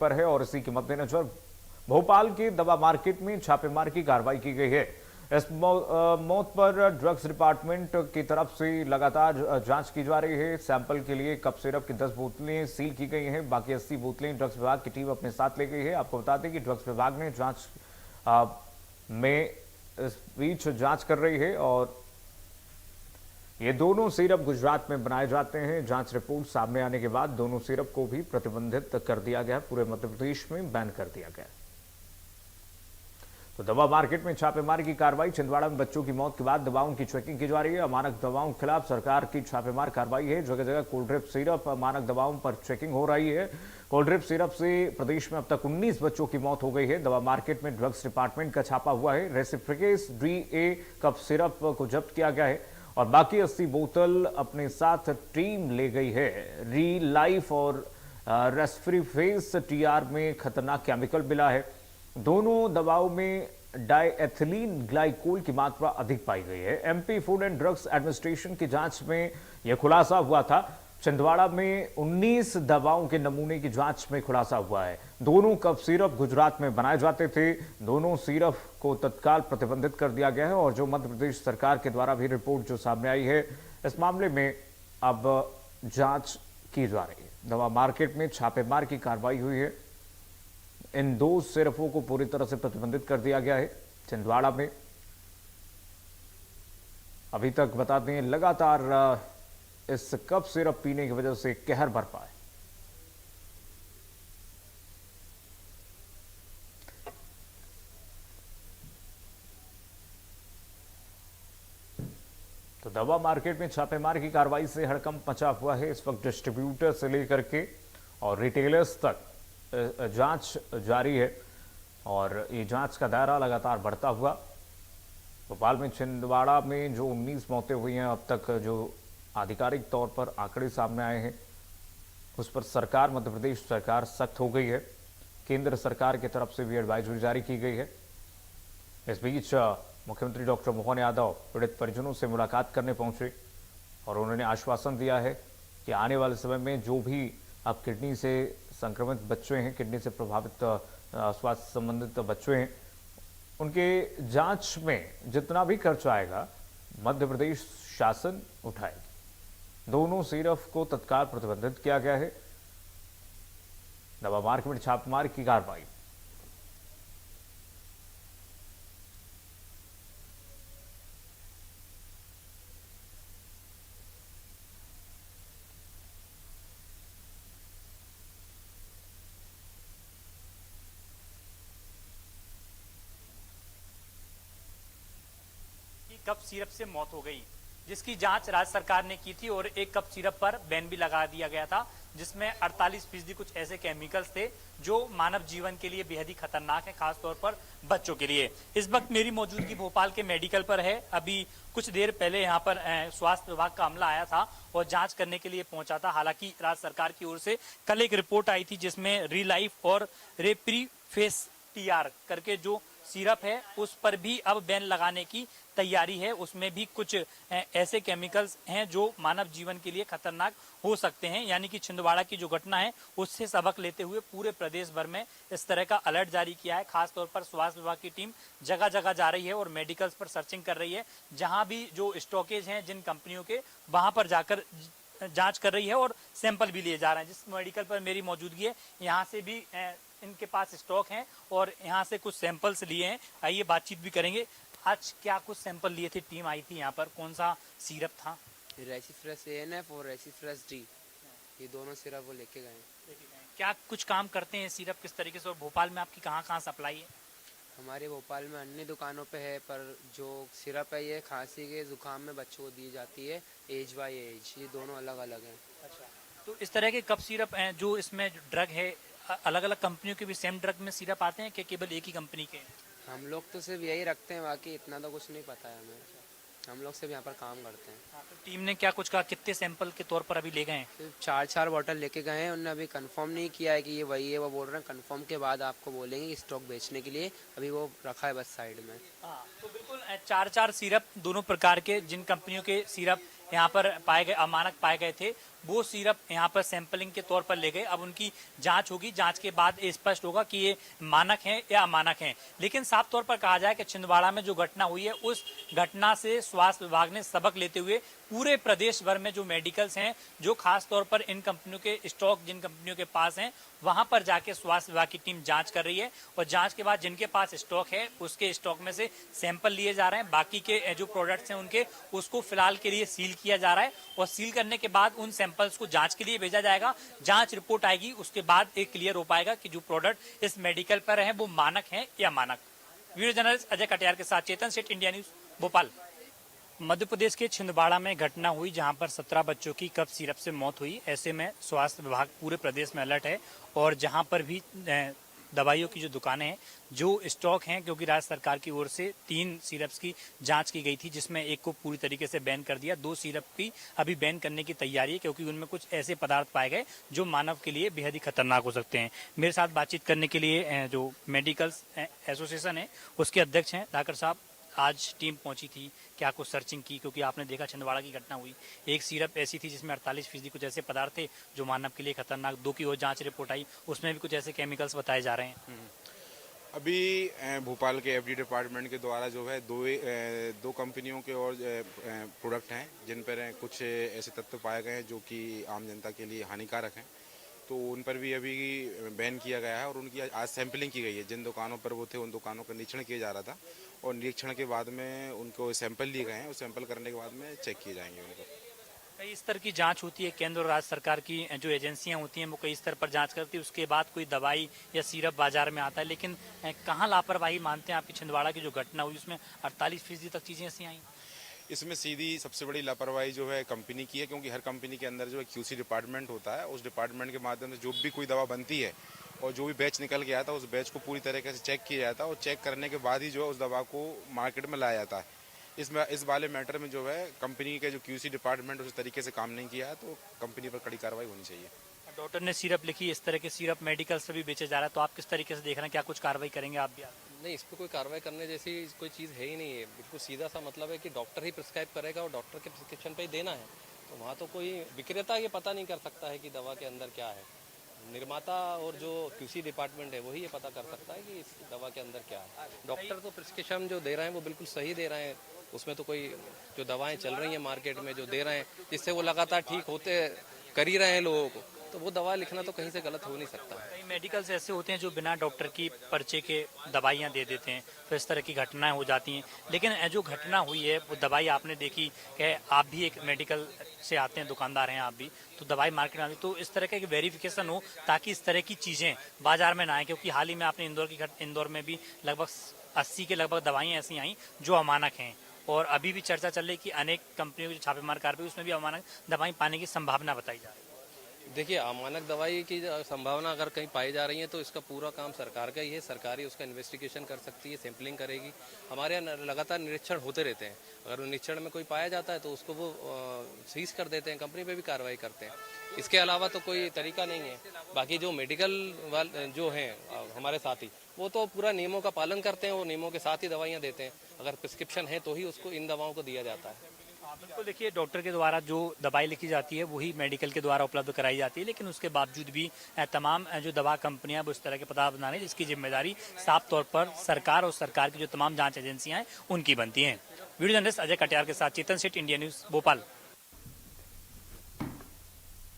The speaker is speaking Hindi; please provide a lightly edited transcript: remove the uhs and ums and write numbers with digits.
पर है और इसी के मद्देनजर भोपाल के दवा मार्केट में छापेमार की कार्रवाई की गई है। इस मौत पर ड्रग्स डिपार्टमेंट की तरफ से लगातार जांच की जा रही है। सैंपल के लिए कफ सिरप की 10 बोतलें सील की गई हैं, बाकी 80 बोतलें ड्रग्स विभाग की टीम अपने साथ ले गई है। आपको बता दें कि ड्रग्स विभाग ने जांच में इस बीच जांच कर रही है और ये दोनों सिरप गुजरात में बनाए जाते हैं। जांच रिपोर्ट सामने आने के बाद दोनों सिरप को भी प्रतिबंधित कर दिया गया, पूरे मध्य प्रदेश में बैन कर दिया गया। तो दवा मार्केट में छापेमारी की कार्रवाई। छिंदवाड़ा में बच्चों की मौत के बाद दवाओं की चेकिंग की जा रही है। अमानक दवाओं के खिलाफ सरकार की छापेमार कार्रवाई है। जगह जगह कोल्ड ड्रिप सिरप, अमानक दवाओं पर चेकिंग हो रही है। कोल्ड ड्रिप सिरप से प्रदेश में अब तक 19 बच्चों की मौत हो गई है। दवा मार्केट में ड्रग्स डिपार्टमेंट का छापा हुआ है। रेसिप्रिकेस DA कफ सिरप को जब्त किया गया है और बाकी 80 बोतल अपने साथ टीम ले गई है। री लाइफ और रेस्फ्रीफेस TR में खतरनाक केमिकल मिला है। दोनों दवाओं में डायएथिलीन ग्लाइकोल की मात्रा अधिक पाई गई है। MP food and drugs administration की जांच में यह खुलासा हुआ था। छिंदवाड़ा में 19 दवाओं के नमूने की जांच में खुलासा हुआ है। दोनों कफ सिरप गुजरात में बनाए जाते थे। दोनों सिरप को तत्काल प्रतिबंधित कर दिया गया है और जो मध्य प्रदेश सरकार के द्वारा भी रिपोर्ट जो सामने आई है, इस मामले में अब जांच की जा रही है। दवा मार्केट में छापेमार की कार्रवाई हुई है। इन 2 सिरपों को पूरी तरह से प्रतिबंधित कर दिया गया है छिंदवाड़ा में। अभी तक बता दें, लगातार इस कफ सिरप पीने की वजह से कहर बरपा है। तो दवा मार्केट में छापेमार की कार्रवाई से हड़कंप मचा हुआ है। इस वक्त डिस्ट्रीब्यूटर से लेकर के और रिटेलर्स तक जांच जारी है और ये जांच का दायरा लगातार बढ़ता हुआ। भोपाल में छिंदवाड़ा में जो 19 मौतें हुई हैं, अब तक जो आधिकारिक तौर पर आंकड़े सामने आए हैं, उस पर सरकार, मध्य प्रदेश सरकार सख्त हो गई है। केंद्र सरकार की तरफ से भी एडवाइजरी जारी की गई है। इस बीच मुख्यमंत्री डॉक्टर मोहन यादव पीड़ित परिजनों से मुलाकात करने पहुंचे और उन्होंने आश्वासन दिया है कि आने वाले समय में जो भी अब किडनी से संक्रमित बच्चे हैं, किडनी से प्रभावित स्वास्थ्य संबंधित बच्चे हैं, उनके जांच में जितना भी खर्च आएगा मध्य प्रदेश शासन उठाएगी। दोनों सिरप को तत्काल प्रतिबंधित किया गया है। दवा मार्केट में छापेमारी की कार्रवाई। कप सिरप से मौत हो गई, जिसकी जांच राज्य सरकार ने की थी और एक कप सिरप पर बैन भी लगा दिया गया था, जिसमें 48% कुछ ऐसे केमिकल्स थे जो मानव जीवन के लिए बेहद ही खतरनाक है, खासतौर पर बच्चों के लिए। इस वक्त मेरी मौजूदगी भोपाल के मेडिकल पर है। अभी कुछ देर पहले यहाँ पर स्वास्थ्य विभाग का अमला आया था और जांच करने के लिए पहुंचा था। हालांकि राज्य सरकार की ओर से कल एक रिपोर्ट आई थी जिसमें री लाइफ और रेप्रीफेस TR करके जो सिरप है उस पर भी अब बैन लगाने की तैयारी है। उसमें भी कुछ ऐसे केमिकल्स हैं जो मानव जीवन के लिए खतरनाक हो सकते हैं। यानी कि छिंदवाड़ा की जो घटना है उससे सबक लेते हुए पूरे प्रदेश भर में इस तरह का अलर्ट जारी किया है। खासतौर पर स्वास्थ्य विभाग की टीम जगह जगह जा रही है और मेडिकल्स पर सर्चिंग कर रही है। जहां भी जो स्टॉकेज हैं जिन कंपनियों के, वहां पर जाकर जांच कर रही है और सैंपल भी लिए जा रहे हैं। जिस मेडिकल पर मेरी मौजूदगी है, यहाँ से भी इनके पास स्टॉक हैं और यहाँ से कुछ सैंपल्स लिए हैं। आइए बातचीत भी करेंगे। आज क्या कुछ सैंपल लिए थे? टीम आई थी यहाँ पर, कौन सा सिरप था? रेसिफ्रेस ANF और रेसिफ्रेस D, ये दोनों सिरप वो लेके गए। क्या कुछ काम करते हैं सिरप किस तरीके से, और भोपाल में आपकी कहाँ कहाँ सप्लाई है? हमारे भोपाल में अन्य दुकानों पे है, पर जो सिरप है ये खांसी के जुकाम में बच्चों को दी जाती है, एज बाय एज। ये दोनों अलग अलग हैं। अच्छा, तो इस तरह के कप सिरप हैं जो इसमें ड्रग है, अलग अलग कंपनियों के भी सेम ड्रग में सिरप आते हैं कि केवल एक ही कंपनी के? हम लोग तो सिर्फ यही रखते हैं, बाकी इतना तो कुछ नहीं पता है हमें। हम लोग सिर्फ यहाँ पर काम करते हैं। तो टीम ने क्या कुछ कहा, कितने सैंपल के तौर पर अभी ले गए हैं? सिर्फ 4 बॉटल लेके गए हैं। उन्होंने अभी कंफर्म नहीं किया है कि ये वही है। वो बोल रहे हैं कंफर्म के बाद आपको बोलेंगे स्टॉक बेचने के लिए। अभी वो रखा है बस साइड में। हाँ, तो बिल्कुल 4 सिरप दोनों प्रकार के, जिन कंपनियों के सिरप यहाँ पर पाए गए, अमानक पाए गए थे, वो सिरप यहाँ पर सैंपलिंग के तौर पर ले गए। अब उनकी जांच होगी, जांच के बाद स्पष्ट होगा कि ये मानक हैं या अमानक हैं। लेकिन साफ तौर पर कहा जाए कि छिंदवाड़ा में जो घटना हुई है, उस घटना से स्वास्थ्य विभाग ने सबक लेते हुए पूरे प्रदेश भर में जो मेडिकल्स हैं, जो खास तौर पर इन कंपनियों के स्टॉक जिन कंपनियों के पास हैं, वहां पर जाके स्वास्थ्य विभाग की टीम जांच कर रही है और जांच के बाद जिनके पास स्टॉक है उसके स्टॉक में से सैंपल लिए जा रहे हैं। बाकी के जो प्रोडक्ट्स हैं उनके, उसको फिलहाल के लिए सील किया जा रहा है और सील करने के बाद उन सैंपल्स को जांच के लिए भेजा जाएगा। जांच रिपोर्ट आएगी, उसके बाद एक क्लियर हो पाएगा कि जो प्रोडक्ट इस मेडिकल पर है वो मानक है या मानक। वीडियो जर्नलिस्ट अजय कटियार के साथ चेतन सेठ, इंडिया न्यूज, भोपाल। मध्य प्रदेश के छिंदवाड़ा में घटना हुई जहां पर 17 बच्चों की कफ सिरप से मौत हुई। ऐसे में स्वास्थ्य विभाग पूरे प्रदेश में अलर्ट है और जहां पर भी दवाइयों की जो दुकानें हैं, जो स्टॉक हैं, क्योंकि राज्य सरकार की ओर से 3 सिरप्स की जांच की गई थी जिसमें एक को पूरी तरीके से बैन कर दिया, 2 सिरप की अभी बैन करने की तैयारी है क्योंकि उनमें कुछ ऐसे पदार्थ पाए गए जो मानव के लिए बेहद ही खतरनाक हो सकते हैं। मेरे साथ बातचीत करने के लिए जो मेडिकल्स एसोसिएशन है उसके अध्यक्ष हैं धाकर साहब। आज टीम पहुंची थी, क्या कुछ सर्चिंग की, क्योंकि आपने देखा छिंदवाड़ा की घटना हुई, एक सिरप ऐसी थी जिसमें 48% कुछ ऐसे पदार्थ थे जो मानव के लिए खतरनाक, 2 की और जांच रिपोर्ट आई, उसमें भी कुछ ऐसे केमिकल्स बताए जा रहे हैं। अभी भोपाल के एफडी डिपार्टमेंट के द्वारा जो है दो कंपनियों के और प्रोडक्ट हैं जिन पर कुछ ऐसे तत्व पाए गए हैं जो कि आम जनता के लिए हानिकारक हैं, तो उन पर भी अभी बैन किया गया है और उनकी आज सैंपलिंग की गई है। जिन दुकानों पर वो थे उन दुकानों का निरीक्षण किया जा रहा था और निरीक्षण के बाद में उनको सैंपल लिए गए हैं और सैंपल करने के बाद में चेक किए जाएंगे उनको। कई स्तर की जांच होती है, केंद्र और राज्य सरकार की जो एजेंसियां होती हैं वो कई स्तर पर जांच करती है, उसके बाद कोई दवाई या सिरप बाजार में आता है। लेकिन कहाँ लापरवाही मानते हैं आपकी छिंदवाड़ा की जो घटना हुई उसमें 48% तक चीजें ऐसी आई? इसमें सीधी सबसे बड़ी लापरवाही जो है कंपनी की है, क्योंकि हर कंपनी के अंदर जो है क्यूसी डिपार्टमेंट होता है, उस डिपार्टमेंट के माध्यम से जो भी कोई दवा बनती है और जो भी बैच निकल के आता है उस बैच को पूरी तरीके से चेक किया जाता है और चेक करने के बाद ही जो है उस दवा को मार्केट में लाया जाता है। इस वाले मैटर में जो है कंपनी के जो क्यूसी डिपार्टमेंट उस तरीके से काम नहीं किया है, तो कंपनी पर कड़ी कार्रवाई होनी चाहिए। डॉक्टर ने सिरप लिखी, इस तरह के सिरप मेडिकल से भी बेचे जा रहा है, तो आप किस तरीके से देख रहे हैं, क्या कुछ कार्रवाई करेंगे आप भी? नहीं, इस पर कोई कार्रवाई करने जैसी कोई चीज़ है ही नहीं है। बिल्कुल सीधा सा मतलब है कि डॉक्टर ही प्रिस्क्राइब करेगा और डॉक्टर के प्रिस्क्रिप्शन पे ही देना है, तो वहाँ तो कोई विक्रेता ये पता नहीं कर सकता है कि दवा के अंदर क्या है। निर्माता और जो क्यूसी डिपार्टमेंट है वही ये पता कर सकता है कि इस दवा के अंदर क्या है। डॉक्टर तो प्रिस्क्रिप्शन जो दे रहे हैं वो बिल्कुल सही दे रहे हैं, उसमें तो कोई जो दवाएं चल रही हैं मार्केट में जो दे रहे हैं जिससे वो लगातार ठीक होते कर ही रहे हैं लोगों को, तो वो दवा लिखना तो कहीं से गलत हो नहीं सकता। कई मेडिकल्स ऐसे होते हैं जो बिना डॉक्टर की पर्चे के दवाइयाँ दे देते हैं, तो इस तरह की घटनाएं हो जाती हैं। लेकिन जो घटना हुई है वो दवाई आपने देखी कि आप भी एक मेडिकल से आते हैं, दुकानदार हैं आप भी, तो दवाई मार्केट में आती, तो इस तरह का एक वेरिफिकेशन हो ताकि इस तरह की चीज़ें बाजार में ना आए। क्योंकि हाल ही में आपने इंदौर में भी लगभग 80 के लगभग दवाइयाँ ऐसी आई जो अमानक हैं और अभी भी चर्चा चल रही है कि अनेक कंपनियों की जो छापेमार कार्रवाई उसमें भी अमानक दवाई पाने की संभावना बताई जा रही है। देखिए, अमानक दवाई की संभावना अगर कहीं पाई जा रही है तो इसका पूरा काम सरकार का ही है। सरकार ही उसका इन्वेस्टिगेशन कर सकती है, सैंपलिंग करेगी। हमारे यहाँ लगातार निरीक्षण होते रहते हैं, अगर निरीक्षण में कोई पाया जाता है तो उसको वो सीज कर देते हैं, कंपनी पे भी कार्रवाई करते हैं। इसके अलावा तो कोई तरीका नहीं है। बाकी जो मेडिकल वाले जो हैं हमारे साथी, वो तो पूरा नियमों का पालन करते हैं, वो नियमों के साथ ही दवाइयाँ देते हैं। अगर प्रिस्क्रिप्शन है तो ही उसको इन दवाओं को दिया जाता है। बिल्कुल, देखिए डॉक्टर के द्वारा जो दवाई लिखी जाती है वही मेडिकल के द्वारा उपलब्ध कराई जाती है, लेकिन उसके बावजूद भी तमाम जो दवा कंपनियां वो इस तरह के पदार्थ बना रही हैं जिसकी जिम्मेदारी साफ तौर पर सरकार और सरकार की जो तमाम जांच एजेंसियां हैं उनकी बनती हैं। वीडियो जर्नलिस्ट अजय कटियार के साथ चेतन सेठ, इंडिया न्यूज, भोपाल।